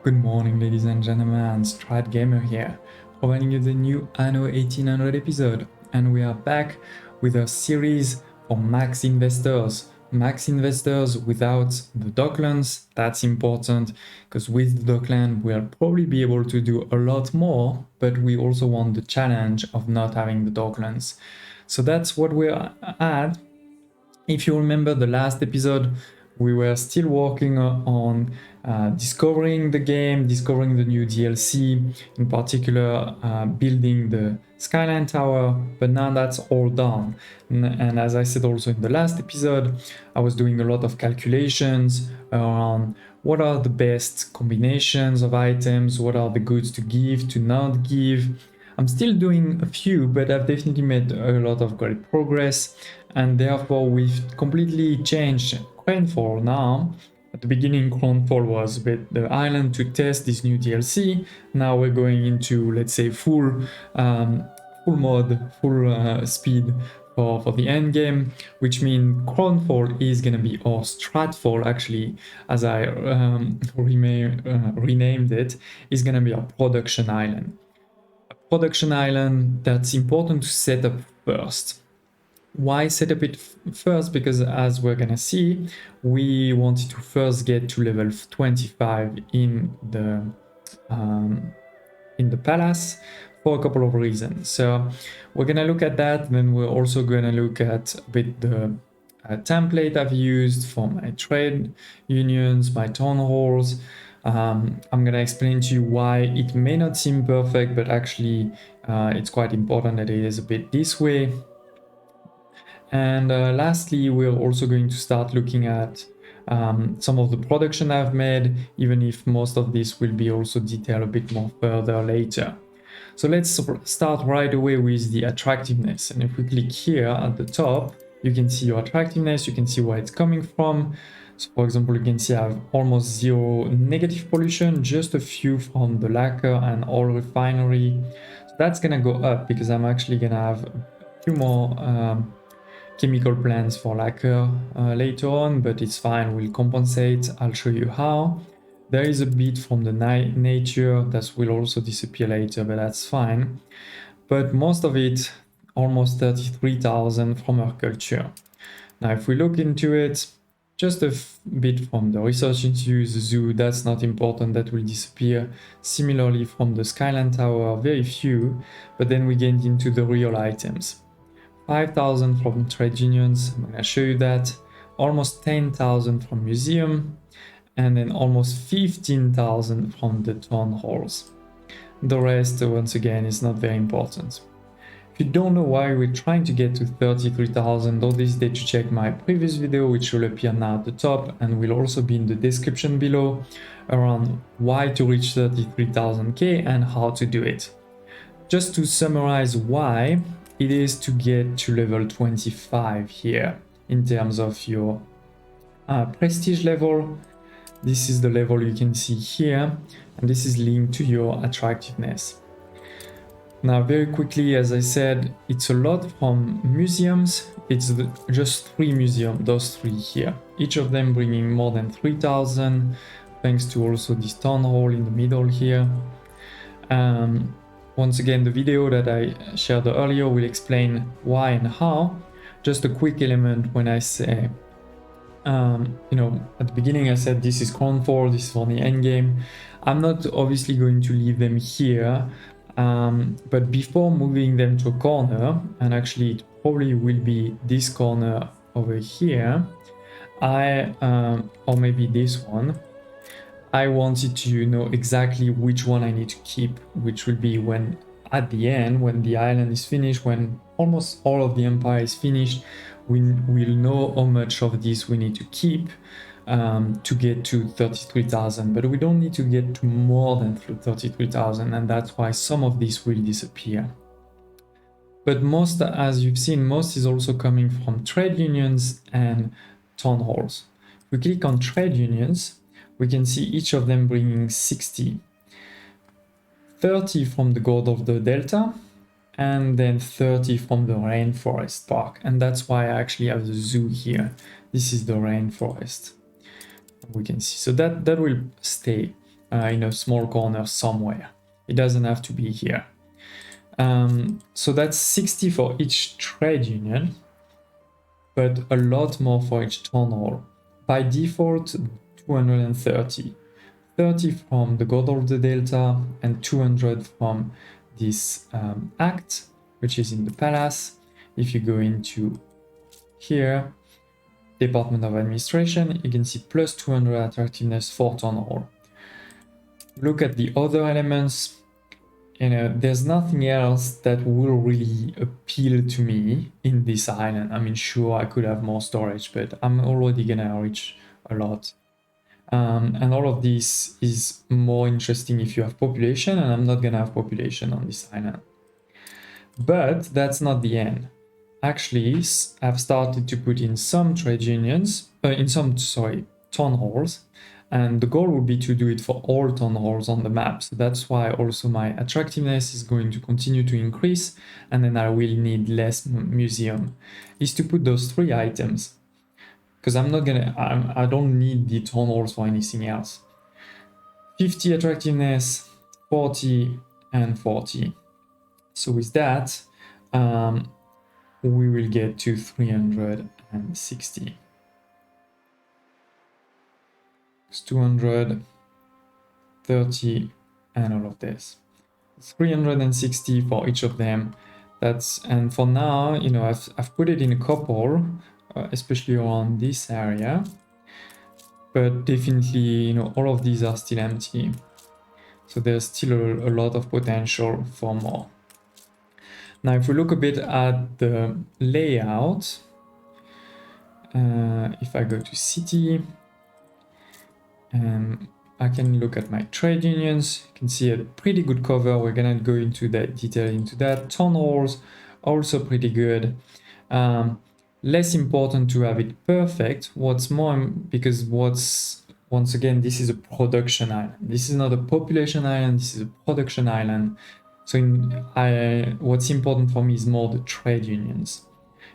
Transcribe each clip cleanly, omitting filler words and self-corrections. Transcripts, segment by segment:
Good morning, ladies and gentlemen, Strat Gamer here, providing you the new Anno 1800 episode, and we are back with a series for max investors. Max investors without the docklands, that's important, because with the dockland we'll probably be able to do a lot more, but we also want the challenge of not having the docklands. So that's what we're at. If you remember the last episode, we were still working on discovering the game, discovering the new DLC, in particular building the Skyline Tower, but now that's all done. And as I said also in the last episode, I was doing a lot of calculations around what are the best combinations of items, what are the goods to give, to not give. I'm still doing a few, but I've definitely made a lot of great progress, and therefore we've completely changed Fall now. At the beginning, Fall was a bit the island to test this new DLC. Now we're going into, let's say, full mode, full speed for the end game, which means Fall is gonna be, or Strat Fall actually, as I renamed it, is gonna be our production island. A production island that's important to set up first. Why set up it first? Because as we're gonna see, we wanted to first get to level 25 in the palace for a couple of reasons. So we're gonna look at that, then we're also gonna look at a bit the template I've used for my trade unions, my town halls. I'm gonna explain to you why it may not seem perfect, but actually it's quite important that it is a bit this way. And lastly, we're also going to start looking at some of the production I've made, even if most of this will be also detailed a bit more further later. So let's start right away with the attractiveness. And if we click here at the top, you can see your attractiveness, you can see where it's coming from. So for example, you can see I have almost zero negative pollution, just a few from the lacquer and oil refinery. So that's gonna go up because I'm actually gonna have a few more chemical plants for lacquer later on, but it's fine, we'll compensate. I'll show you how. There is a bit from the nature that will also disappear later, but that's fine. But most of it, almost 33,000 from our culture. Now, if we look into it, just a bit from the research institute, the zoo, that's not important, that will disappear. Similarly from the Skyline Tower, very few, but then we get into the real items. 5,000 from trade unions, I'm gonna show you that. Almost 10,000 from museum, and then almost 15,000 from the town halls. The rest, once again, is not very important. If you don't know why we're trying to get to 33,000, don't hesitate to check my previous video, which will appear now at the top and will also be in the description below, around why to reach 33,000k and how to do it. Just to summarize why, it is to get to level 25 here in terms of your prestige level. This is the level you can see here, and this is linked to your attractiveness. Now, very quickly, as I said, it's a lot from museums. It's just 3 museums, those 3 here. Each of them bringing more than 3,000, thanks to also this town hall in the middle here. Once again, the video that I shared earlier will explain why and how. Just a quick element when I say, at the beginning I said this is Fall, this is for the end game. I'm not obviously going to leave them here, but before moving them to a corner, and actually it probably will be this corner over here, or maybe this one, I wanted to know exactly which one I need to keep, which will be when at the end, when the island is finished, when almost all of the empire is finished, we'll know how much of this we need to keep to get to 33,000, but we don't need to get to more than 33,000, and that's why some of this will disappear. But most, as you've seen, most is also coming from trade unions and town halls. If we click on trade unions, we can see each of them bringing 60. 30 from the God of the Delta, and then 30 from the Rainforest Park. And that's why I actually have the zoo here. This is the rainforest. We can see, so that will stay. in a small corner somewhere. It doesn't have to be here. So that's 60 for each trade union, but a lot more for each town hall. By default, 230. 30 from the God of the Delta and 200 from this act, which is in the palace. If you go into here, Department of Administration, you can see plus 200 attractiveness for town hall. Look at the other elements. There's nothing else that will really appeal to me in this island. I mean, sure, I could have more storage, but I'm already gonna reach a lot. And all of this is more interesting if you have population, and I'm not gonna have population on this island. But that's not the end. Actually, I've started to put in some trade unions, town halls, and the goal would be to do it for all town halls on the map. So that's why also my attractiveness is going to continue to increase, and then I will need less museum, is to put those 3 items. Because I don't need the town halls for anything else. 50 attractiveness, 40 and 40. So with that, we will get to 360. It's 230 and all of this. 360 for each of them. And for now, I've put it in a couple, especially around this area, but definitely, all of these are still empty. So there's still a lot of potential for more. Now, if we look a bit at the layout, if I go to city, I can look at my trade unions. You can see a pretty good cover. We're gonna go into that detail into that. Town halls, also pretty good. Less important to have it perfect. What's more, because once again, this is a production island. This is not a population island, this is a production island. So what's important for me is more the trade unions.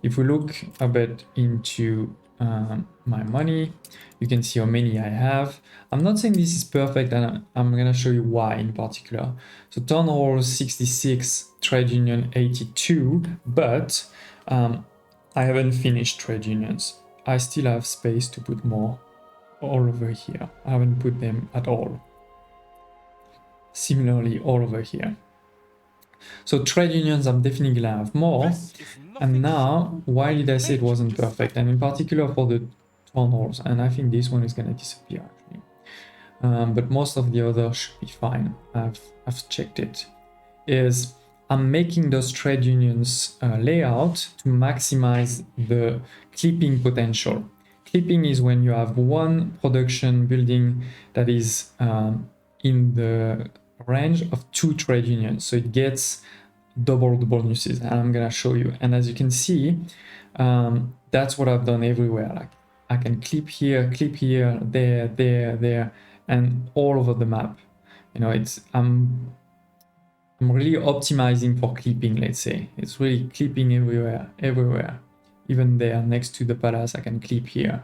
If we look a bit into my money, you can see how many I have. I'm not saying this is perfect, and I'm gonna show you why in particular. So town hall 66, trade union 82, but I haven't finished trade unions. I still have space to put more all over here. I haven't put them at all. Similarly, all over here. So trade unions, I'm definitely gonna have more. And now, why did I say it wasn't perfect? And in particular for the town halls, and I think this one is gonna disappear actually. But most of the others should be fine. I've checked it. I'm making those trade unions layout to maximize the clipping potential. Clipping is when you have one production building that is in the range of 2 trade unions, so it gets double the bonuses, and I'm gonna show you. And as you can see, that's what I've done everywhere. Like I can clip here, there, and all over the map. I'm really optimizing for clipping, let's say. It's really clipping everywhere. Even there, next to the palace, I can clip here.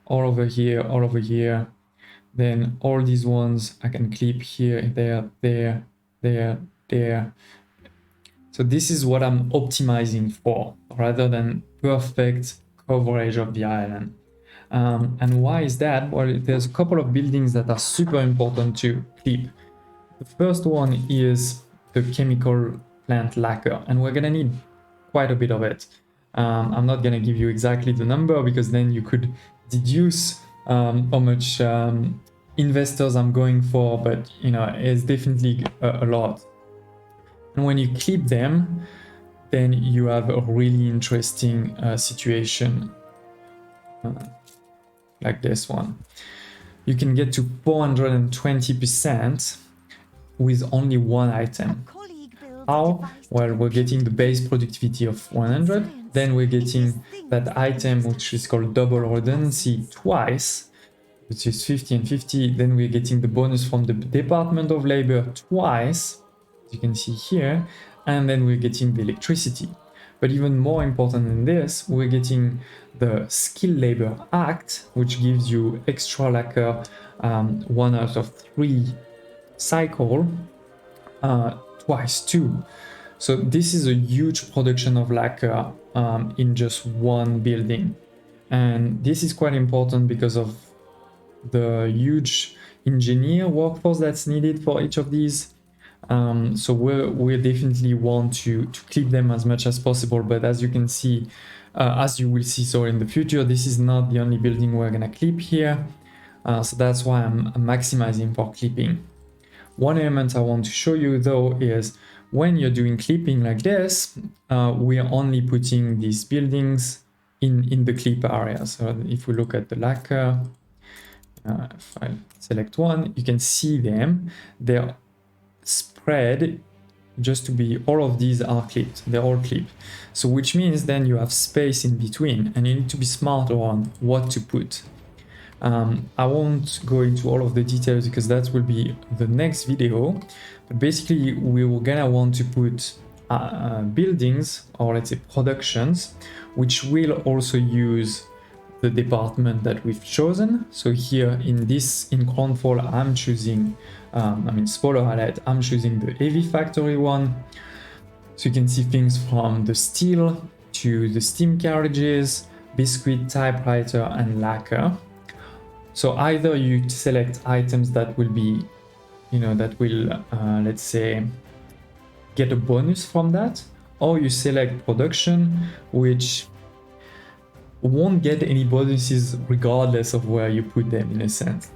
All over here. Then all these ones, I can clip here, there. So this is what I'm optimizing for, rather than perfect coverage of the island. And why is that? Well, there's a couple of buildings that are super important to clip. The first one is the chemical plant lacquer, and we're gonna need quite a bit of it. I'm not gonna give you exactly the number, because then you could deduce how much investors I'm going for, but it's definitely a lot. And when you clip them, then you have a really interesting situation like this one. You can get to 420% with only one item. How? Well, we're getting the base productivity of 100, then we're getting that item which is called double redundancy twice, which is 50 and 50, then we're getting the bonus from the Department of Labor twice, as you can see here, and then we're getting the electricity. But even more important than this, we're getting the skill labor act, which gives you extra lacquer 1 out of 3 cycle, twice too. So this is a huge production of lacquer in just one building. And this is quite important because of the huge engineer workforce that's needed for each of these. So we definitely want to clip them as much as possible. But as you can see, as you will see so in the future, this is not the only building we're gonna clip here. So that's why I'm maximizing for clipping. One element I want to show you though is when you're doing clipping like this, we are only putting these buildings in the clip area. So if we look at the lacquer, if I select one, you can see them. They're spread just to be, all of these are clipped, they're all clipped. So which means then you have space in between and you need to be smart on what to put. I won't go into all of the details because that will be the next video, but basically we were gonna want to put buildings, or let's say productions, which will also use the department that we've chosen. So here in Strat Fall, I'm choosing, spoiler alert, I'm choosing the heavy factory one. So you can see things from the steel to the steam carriages, biscuit, typewriter, and lacquer. So either you select items that will be, let's say, get a bonus from that, or you select production, which won't get any bonuses regardless of where you put them, in a sense.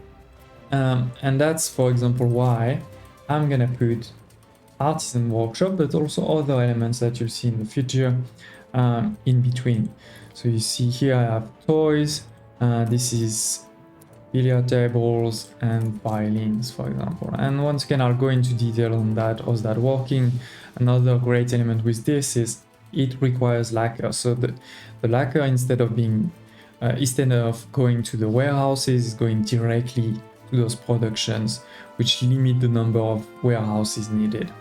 And that's, for example, why I'm gonna put artisan workshop, but also other elements that you'll see in the future in between. So you see here I have toys, this is billiard tables and violins, for example. And once again, I'll go into detail on that. How's that working? Another great element with this is it requires lacquer. So the lacquer, instead of going to the warehouses, is going directly to those productions, which limit the number of warehouses needed.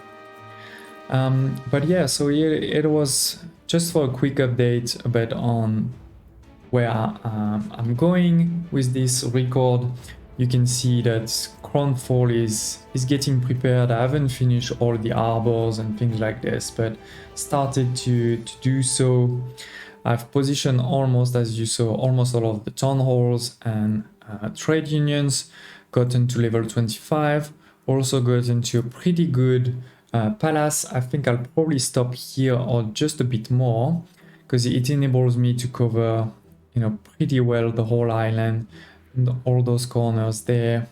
But yeah, so it was just for a quick update a bit on where I'm going with this record. You can see that Strat Fall is getting prepared. I haven't finished all the arbors and things like this, but started to do so. I've positioned almost, as you saw, almost all of the town halls and trade unions, gotten to level 25, also gotten to a pretty good palace. I think I'll probably stop here or just a bit more, because it enables me to cover pretty well the whole island and all those corners there.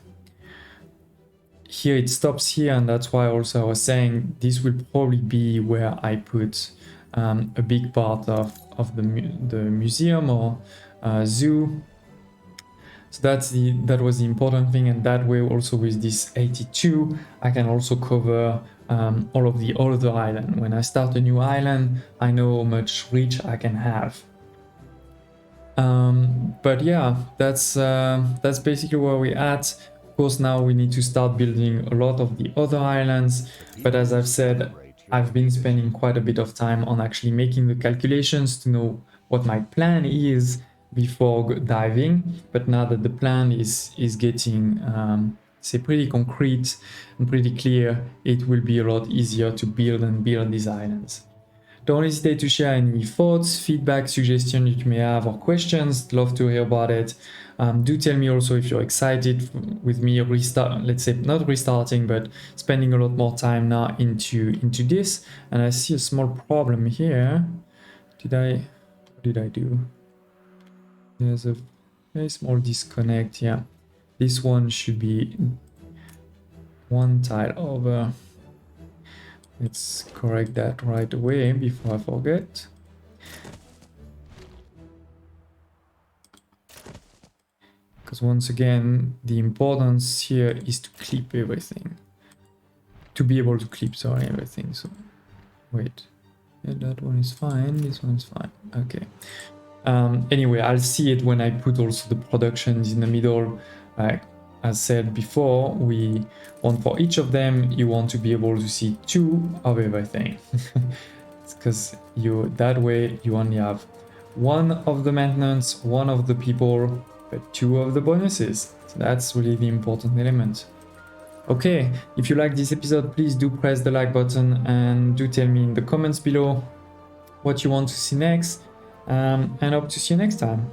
Here it stops here, and that's why also I was saying this will probably be where I put a big part of the museum or zoo. So that was the important thing, and that way also with this 82 I can also cover all of the other island. When I start a new island, I know how much reach I can have. But yeah, that's basically where we're at. Of course, now we need to start building a lot of the other islands, but as I've said, I've been spending quite a bit of time on actually making the calculations to know what my plan is before diving. But now that the plan is getting say pretty concrete and pretty clear, it will be a lot easier to build these islands. Don't hesitate to share any thoughts, feedback, suggestions you may have, or questions. Love to hear about it. Do tell me also if you're excited with me let's say not restarting, but spending a lot more time now into this. And I see a small problem here. What did I do? There's a very small disconnect. Yeah, this one should be one tile over. Let's correct that right away before I forget. Because once again, the importance here is to clip everything. To be able to clip, sorry, everything. So, wait. Yeah, that one is fine, this one is fine. Okay. Anyway, I'll see it when I put also the productions in the middle. As said before, we want for each of them, you want to be able to see 2 of everything. because that way you only have one of the maintenance, one of the people, but two of the bonuses. So that's really the important element. Okay, if you like this episode, please do press the like button and do tell me in the comments below what you want to see next, and hope to see you next time.